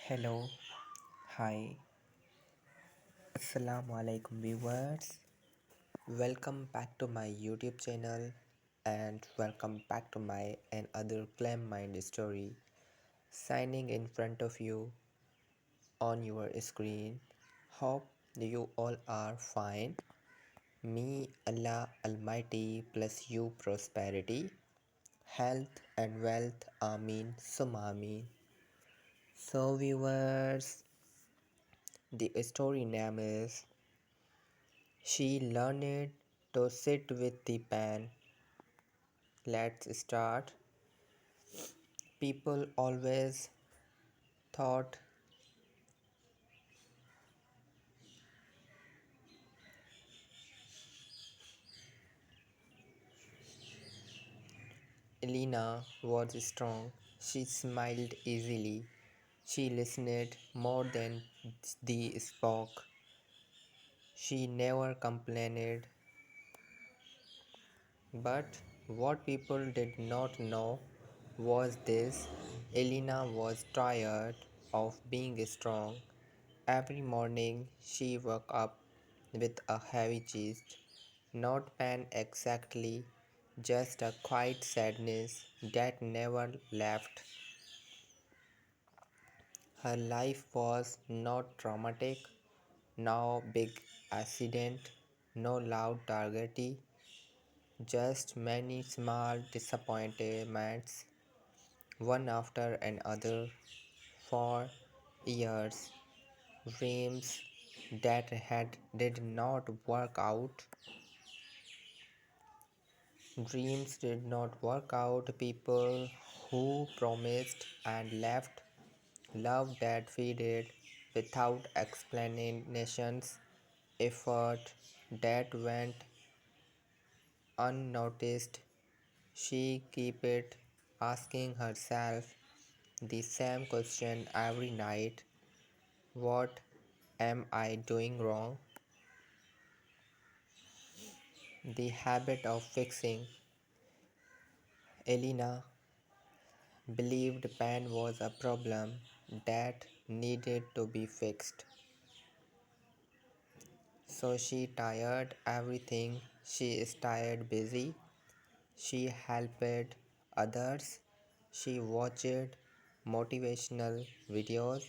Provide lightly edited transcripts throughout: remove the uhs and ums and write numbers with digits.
Hello, hi, Assalamu alaikum viewers. Welcome back to my YouTube channel and welcome back to my another Clam Mind Story. Signing in front of you on your screen. Hope you all are fine. Me, Allah Almighty, bless you prosperity, health and wealth. Ameen, summa ameen. So viewers, the story name is She Learned to Sit with the Pen. Let's start. People always thought Elena was strong. She smiled easily. She listened more than they spoke. She never complained. But what people did not know was this: Elena was tired of being strong. Every morning she woke up with a heavy chest, not pain exactly, just a quiet sadness that never left. Her life was not traumatic, no big accident, no loud tragedy, just many small disappointments, one after another, for years. Dreams that had did not work out. Dreams did not work out. People who promised and left. Love that faded without explanations. Effort that went unnoticed. She kept it asking herself the same question every night. What am I doing wrong? The habit of fixing. Elena believed pain was a problem that needed to be fixed. So she tired everything. She stayed busy. She helped others. She watched motivational videos.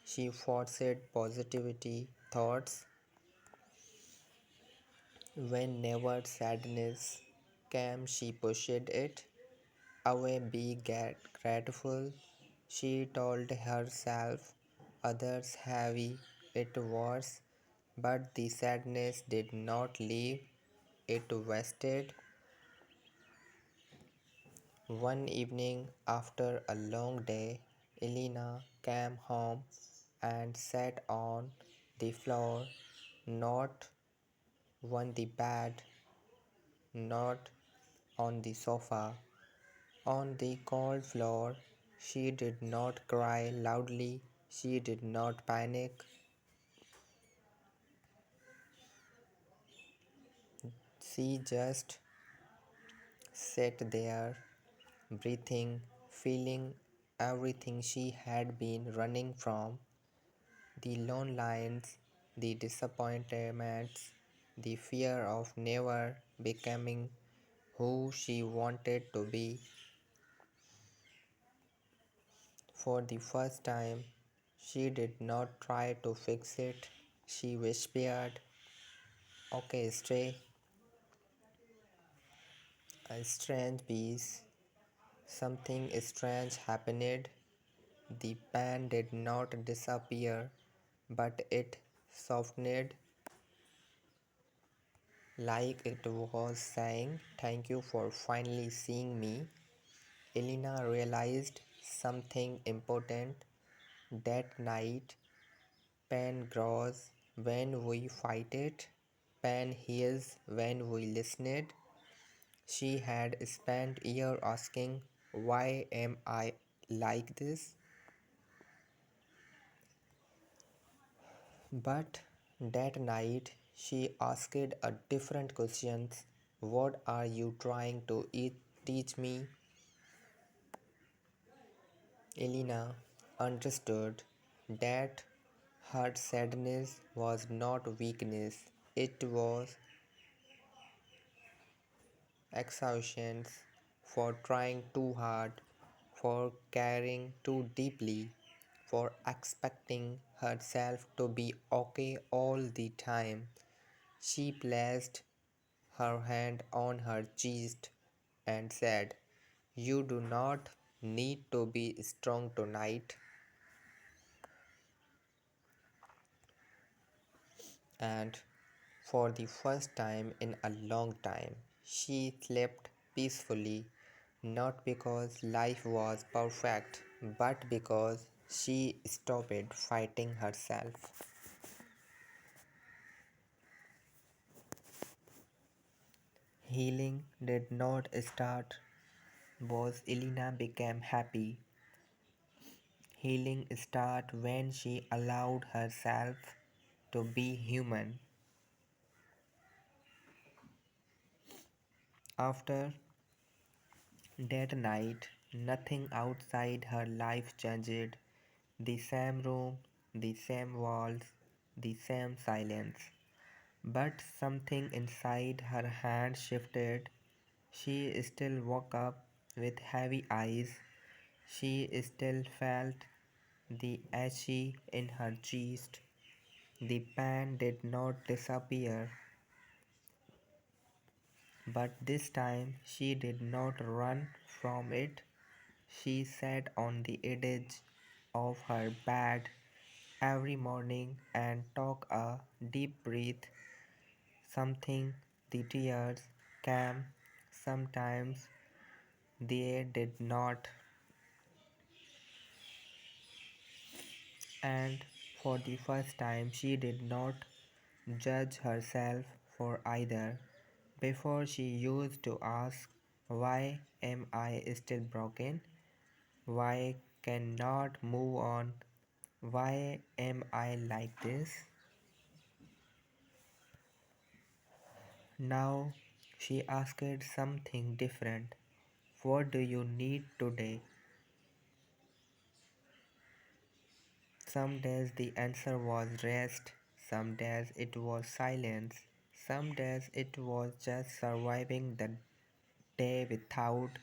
She forced positivity thoughts. Whenever sadness came, she pushed it away. Be grateful, she told herself. Others heavy it was, but the sadness did not leave. It wasted. One evening after a long day, Elena came home and sat on the floor, not on the bed, not on the sofa, on the cold floor. She did not cry loudly, she did not panic. She just sat there, breathing, feeling everything she had been running from: the lone lines, the disappointments, the fear of never becoming who she wanted to be. For the first time, she did not try to fix it. She whispered, "Okay, stay." A strange peace. Something strange happened. The pain did not disappear, but it softened, like it was saying, "Thank you for finally seeing me." Elena realized something important that night. Pain grows when we fight it. Pain heals when we listen. She had spent years asking, "Why am I like this?" But that night she asked a different question. "What are you trying to teach me?" Elena understood. that her sadness was not weakness, it was exhaustion for trying too hard, for caring too deeply, for expecting herself to be okay all the time. She placed her hand on her chest and said, "You do not need to be strong tonight." And for the first time in a long time, she slept peacefully, not because life was perfect, but because she stopped fighting herself. Healing did not start was Elena became happy. Healing started when she allowed herself to be human. After that night, nothing outside her life changed. The same room, the same walls, the same silence. But something inside her hand shifted. She still woke up with heavy eyes. She still felt the ache in her chest. The pain did not disappear, but this time she did not run from it. She sat on the edge of her bed every morning and took a deep breath. Something the tears came, sometimes they did not, and for the first time she did not judge herself for either. Before she used to ask, "Why am I still broken? Why cannot move on? Why am I like this?" Now she asked something different. "What do you need today?" Some days the answer was rest, some days it was silence, some days it was just surviving the day without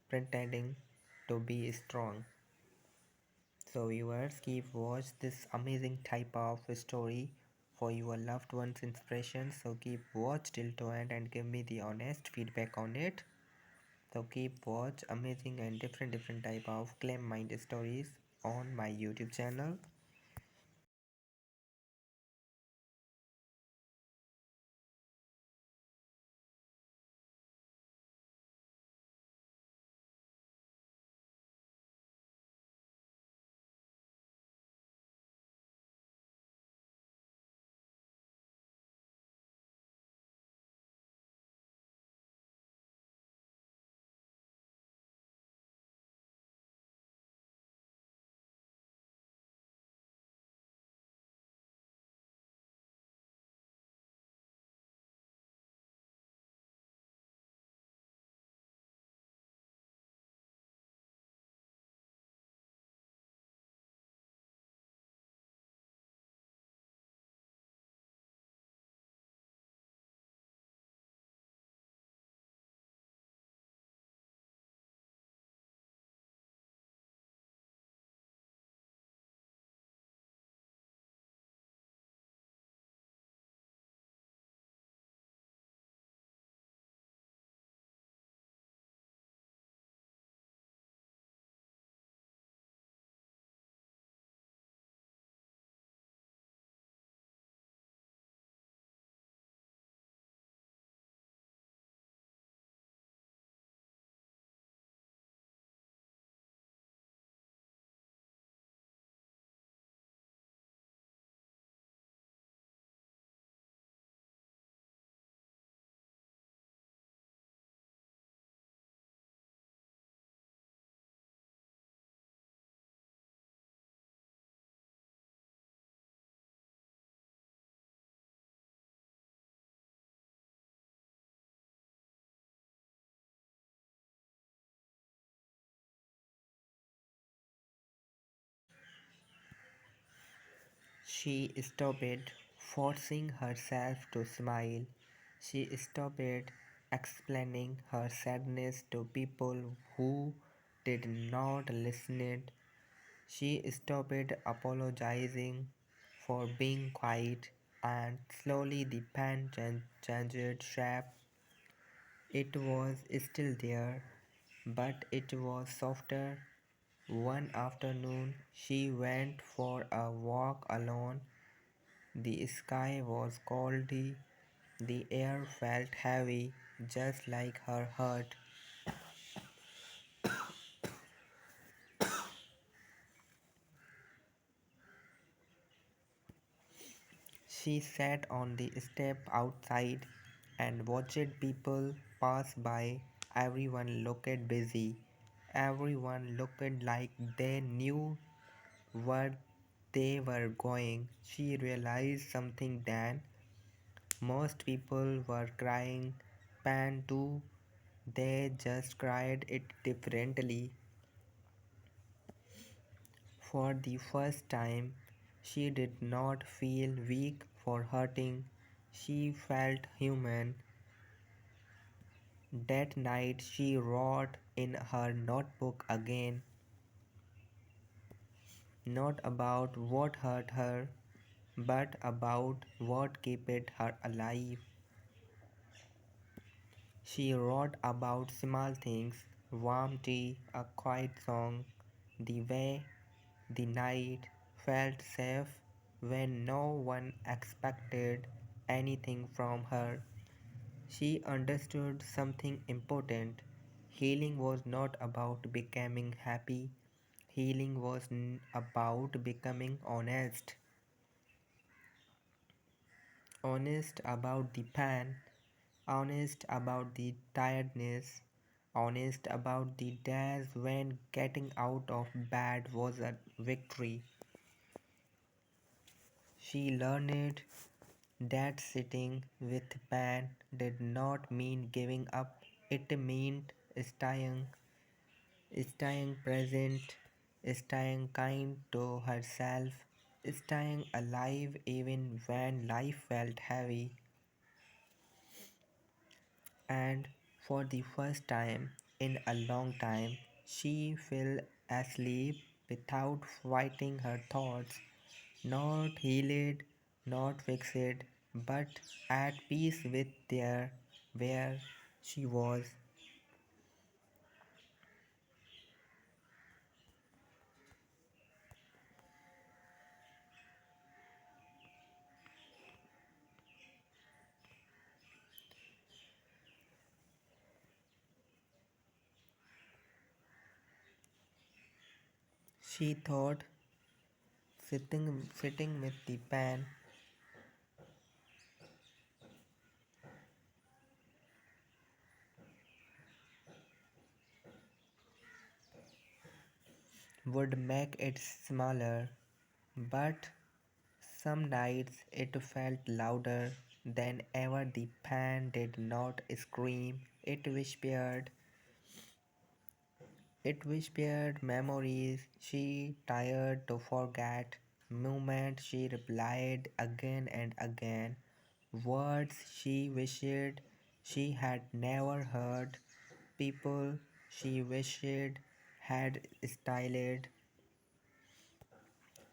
pretending to be strong. So viewers, keep watch this amazing type of story for your loved ones inspiration. So keep watch till to end and give me the honest feedback on it. So keep watch amazing and different type of Clam Mind stories on my YouTube channel. She stopped forcing herself to smile. She stopped explaining her sadness to people who did not listen. She stopped apologizing for being quiet, and slowly the pen changed shape. It was still there, but it was softer. One afternoon, she went for a walk alone. The sky was coldy, the air felt heavy, just like her heart. She sat on the step outside and watched people pass by. Everyone looked busy. Everyone looked like they knew where they were going. She realized something then. Most people were crying pan too. They just cried it differently. For the first time, she did not feel weak for hurting. She felt human. That night she wrote in her notebook again, not about what hurt her, but about what kept her alive. She wrote about small things, warm tea, a quiet song, the way the night felt safe when no one expected anything from her. She understood something important. Healing was not about becoming happy, healing was about becoming honest. Honest about the pain, honest about the tiredness, honest about the days when getting out of bed was a victory. She learned that sitting with pain did not mean giving up, it meant staying present, staying kind to herself, staying alive even when life felt heavy. And for the first time in a long time, she fell asleep without fighting her thoughts, not healed, not fixed, but at peace with there where she was. She thought sitting with the pen would make it smaller, but some nights it felt louder than ever. The pen did not scream, it whispered memories she tired to forget, moments she replied again and again, words she wished she had never heard, people she wished had styled.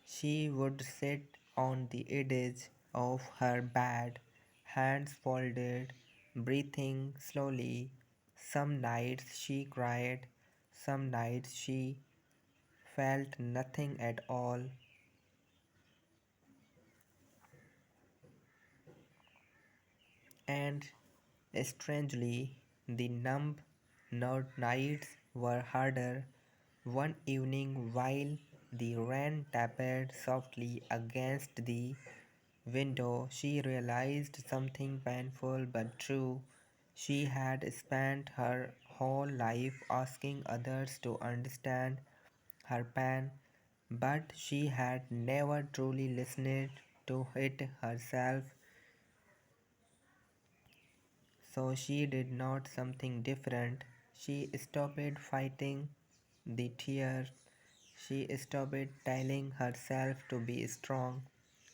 She would sit on the edge of her bed, hands folded, breathing slowly. Some nights she cried, some nights she felt nothing at all. And strangely, the numb nights were harder. One evening, while the rain tapped softly against the window, she realized something painful but true. She had spent her whole life asking others to understand her pain, but she had never truly listened to it herself. So she did not something different. She stopped fighting the tears. She stopped telling herself to be strong.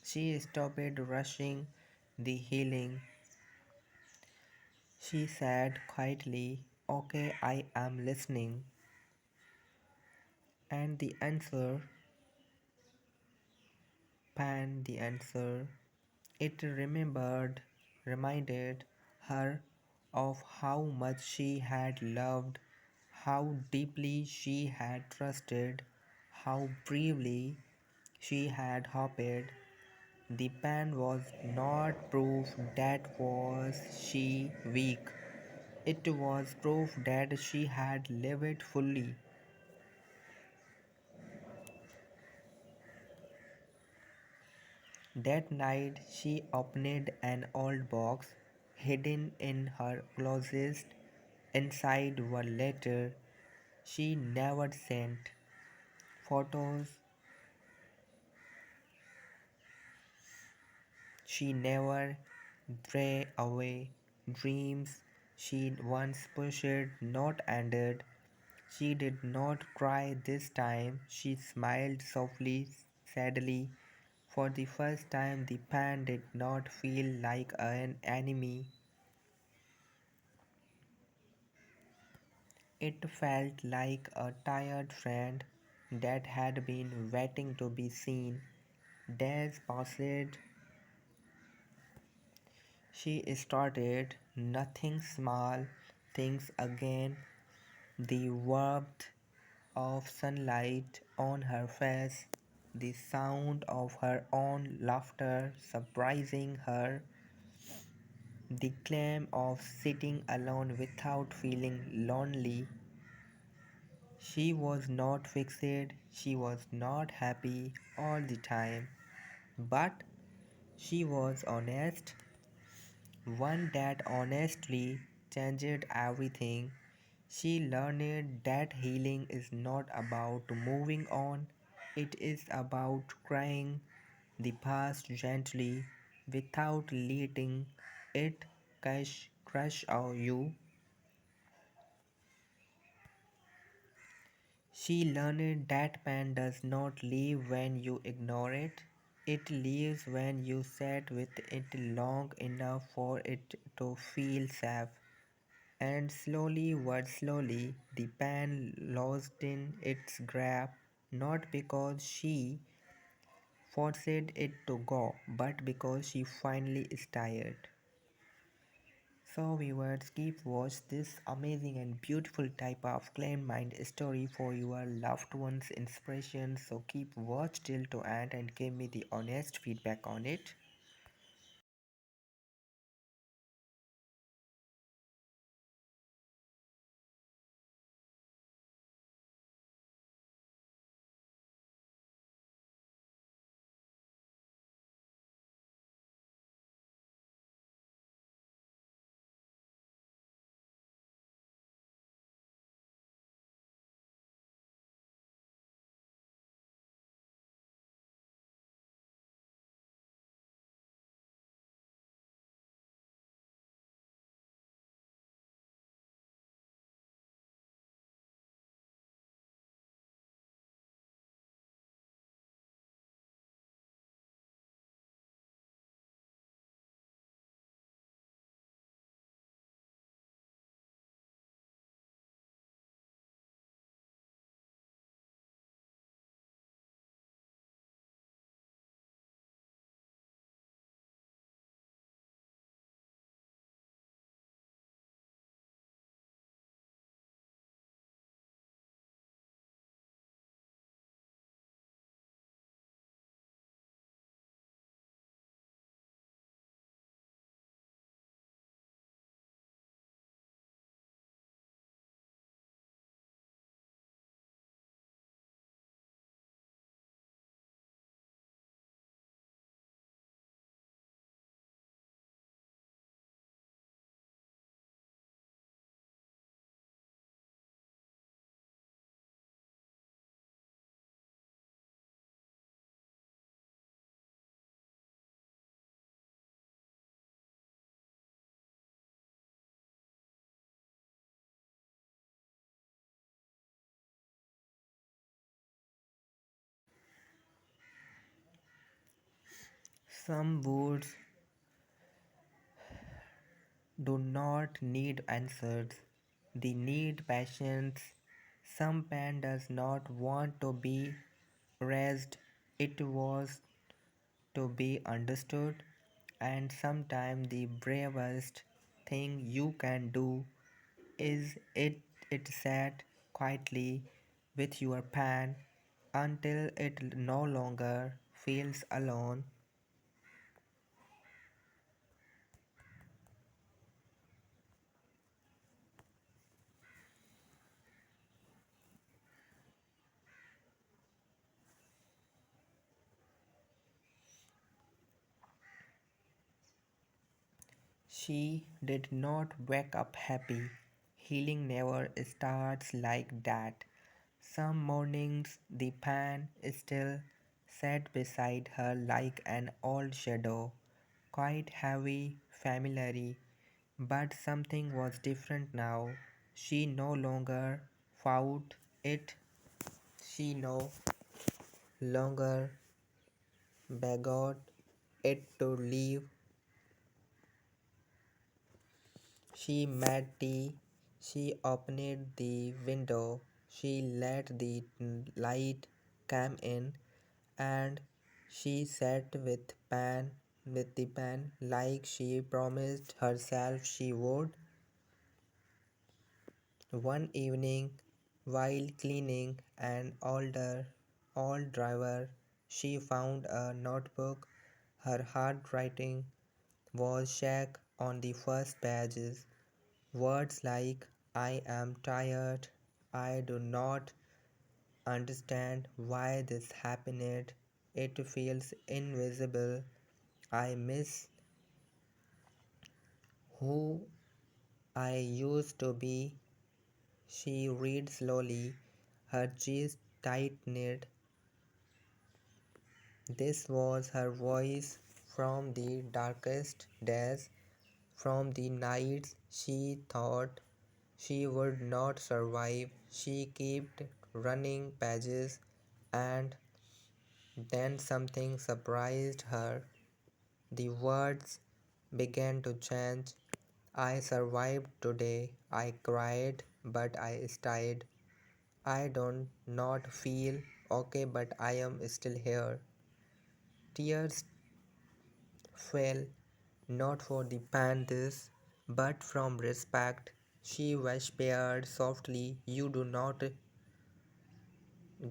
She stopped rushing the healing. She said quietly, "Okay, I am listening." And the answer, it reminded her of how much she had loved, how deeply she had trusted, how bravely she had hoped. The pen was not proof that was she weak. It was proof that she had lived fully. That night she opened an old box hidden in her closet. Inside were letters she never sent, photos she never threw away, dreams she once pushed not ended. She did not cry this time. She smiled softly, sadly. For the first time, the pen did not feel like an enemy. It felt like a tired friend that had been waiting to be seen. Days passed. She started nothing small things again. The warmth of sunlight on her face, the sound of her own laughter surprising her, the claim of sitting alone without feeling lonely. She was not fixed, she was not happy all the time, but she was honest, one that honestly changed everything. She learned that healing is not about moving on, it is about crying the past gently without letting it crush you. She learned that pain does not leave when you ignore it. It leaves when you sit with it long enough for it to feel safe. And slowly but slowly, the pain lost in its grip, not because she forced it to go, but because she finally is tired. So viewers, keep watch this amazing and beautiful type of Clam Mind story for your loved ones inspiration. So keep watch till to end and give me the honest feedback on it. Some words do not need answers, they need patience. Some pen does not want to be raised, it was to be understood, and sometimes the bravest thing you can do is it sat quietly with your pen until it no longer feels alone. She did not wake up happy. Healing never starts like that. Some mornings the pan still sat beside her like an old shadow, quite heavy, familiar, but something was different now. She no longer fought it, she no longer begged it to leave. She made tea, she opened the window, she let the light come in, and she sat with the pen like she promised herself she would. One evening, while cleaning an older old driver, she found a notebook. Her handwriting was shaky on the first pages. Words like I am tired, I do not understand why this happened, it feels invisible, I miss who I used to be. She read slowly, her cheeks tightened. This was her voice from the darkest days, from the nights she thought she would not survive. She kept running pages, and then something surprised her. The words began to change. I survived today. I cried, but I stayed. I don't not feel okay, but I am still here. Tears fell not for the panthers, but from respect. She whispered softly, you do not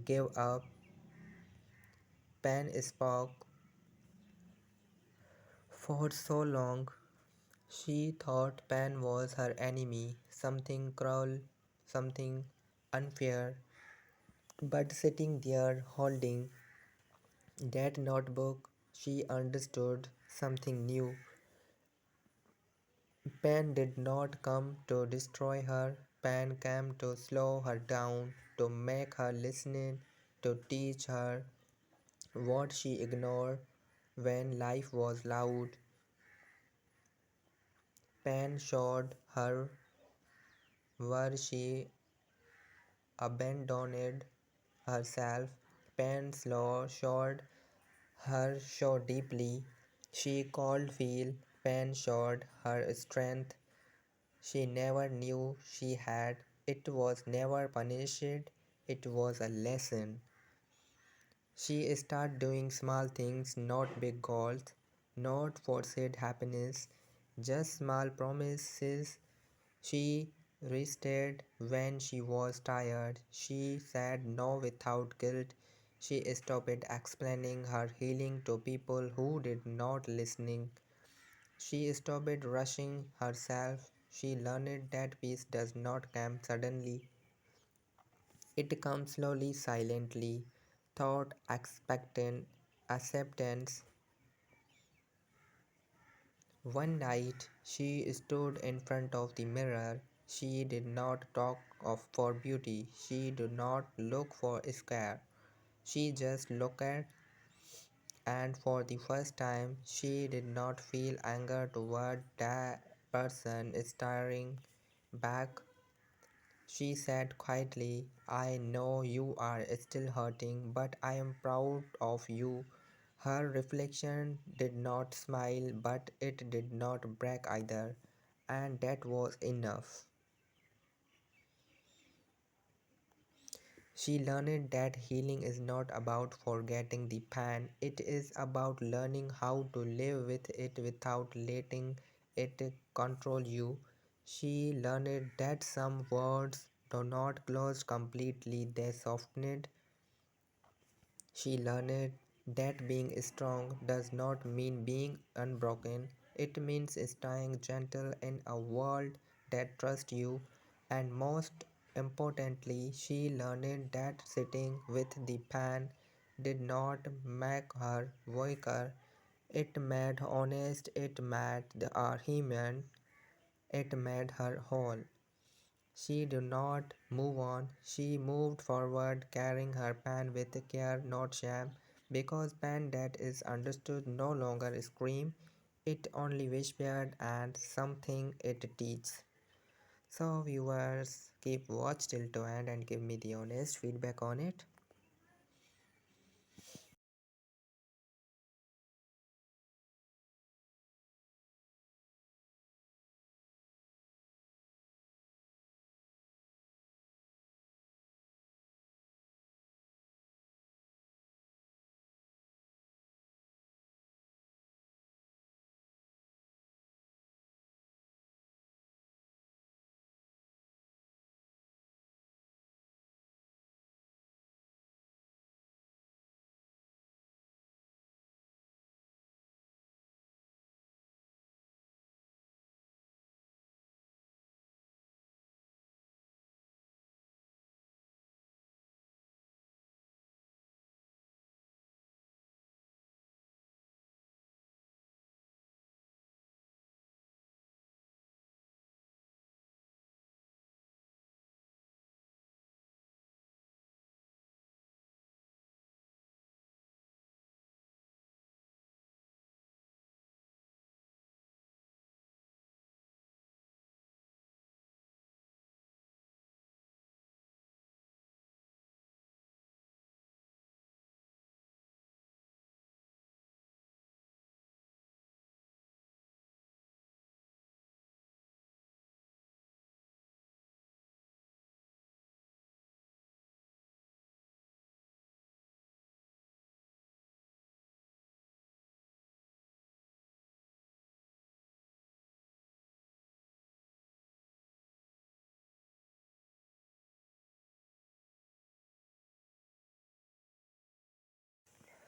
give up. Pan spoke for so long. She thought Pan was her enemy, something cruel, something unfair. But sitting there holding that notebook, she understood something new. Pan did not come to destroy her. Pan came to slow her down, to make her listen, to teach her what she ignored when life was loud. Pan showed her where she abandoned herself. Pan showed her so deeply. She could feel. Pan showed her strength she never knew she had. It was never punished, it was a lesson. She started doing small things, not big goals, not forced happiness, just small promises. She rested when she was tired. She said no without guilt. She stopped explaining her healing to people who did not listening. She stopped rushing herself. She learned that peace does not come suddenly. It comes slowly, silently, thought, expectant, acceptance. One night she stood in front of the mirror. She did not talk of for beauty. She did not look for scare. She just looked at, and for the first time she did not feel anger toward that person staring back. She said quietly, I know you are still hurting, but I am proud of you. Her reflection did not smile, but it did not break either, and that was enough. She learned that healing is not about forgetting the pain, it is about learning how to live with it without letting it control you. She learned that some words do not close completely, they softened. She learned that being strong does not mean being unbroken, it means staying gentle in a world that trusts you, and most importantly, she learned that sitting with the pain did not make her weaker, it made her honest, it made her human, it made her whole. She did not move on, she moved forward, carrying her pain with care, not shame, because pain that is understood no longer screams, it only whispered and something it teaches. So viewers, keep watch till to end and give me the honest feedback on it.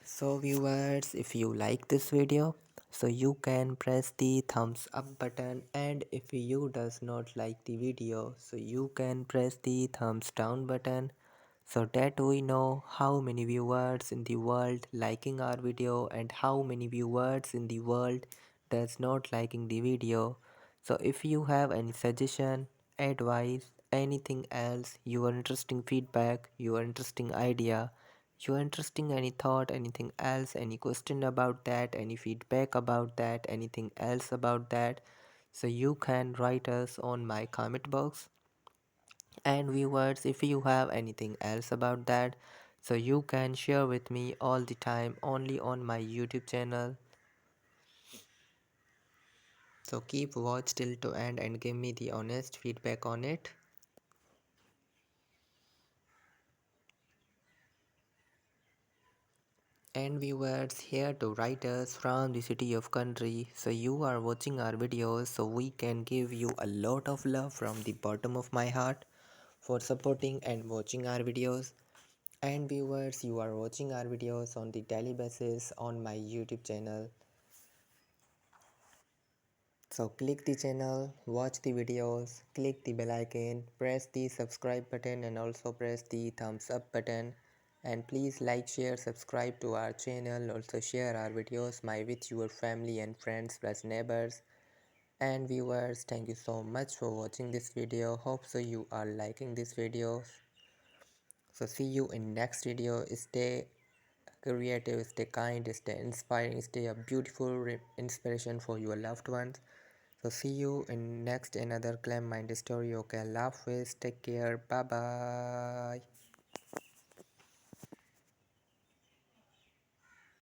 So viewers, if you like this video, so you can press the thumbs up button, and if you does not like the video, so you can press the thumbs down button, so that we know how many viewers in the world liking our video and how many viewers in the world does not liking the video. So if you have any suggestion, advice, anything else, your interesting feedback, your interesting idea, your interesting any thought, anything else, any question about that, any feedback about that, anything else about that, so you can write us on my comment box. And viewers, if you have anything else about that, so you can share with me all the time only on my YouTube channel. So keep watch till to end and give me the honest feedback on it. And viewers, here to write us from the city of country, so you are watching our videos, so we can give you a lot of love from the bottom of my heart for supporting and watching our videos. And viewers, you are watching our videos on the daily basis on my YouTube channel, so click the channel, watch the videos, click the bell icon, press the subscribe button and also press the thumbs up button. And please like, share, subscribe to our channel. Also share our videos with your family and friends plus neighbors. And viewers, thank you so much for watching this video. Hope so you are liking this video. So see you in next video. Stay creative, stay kind, stay inspiring, stay a beautiful inspiration for your loved ones. So see you in next another Clam Mind Story. Okay, love face, take care, bye bye.